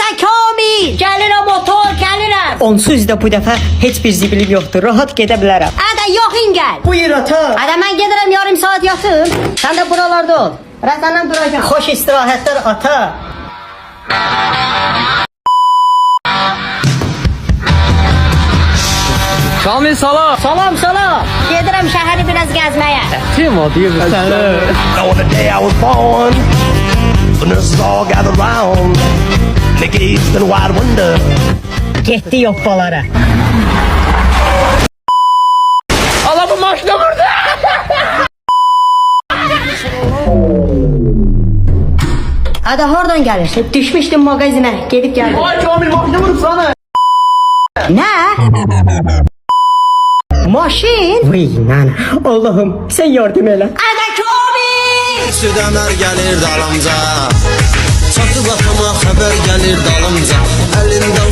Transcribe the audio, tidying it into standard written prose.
Ada Kamil! Gəlirəm motor, gəlirəm! Onsuz da bu dəfə heç bir zibilim yoxdur. Rahat gedə bilərəm. Ada yoxin gəl! Buyur ata. Ada mən gedirəm yarım saat yatım. Sən də buralarda ol. Rəsəndən duracağım. Xoş istirahətlər ata. Kamil salam. Salam, salam. Gedirəm şəhəri biraz gəzməyə. Kim o deyir səni? Now on the day I was born, the nurses all gathered round. They gazed in wide wonder. Getdi yoppalara. Allah bu maşını vurdu. Ada hardan gəlirsən? Düşmüşdüm mağazinə. Gedib gəldim. Ay Kamil maşını vurub sana. Nə? Maşin? Vay nana. Allah'ım sen yardım elə. Ada Kamil! Südəmər gəlir dalımca, çatı qapıma xəbər gəlir dalımca. Əlində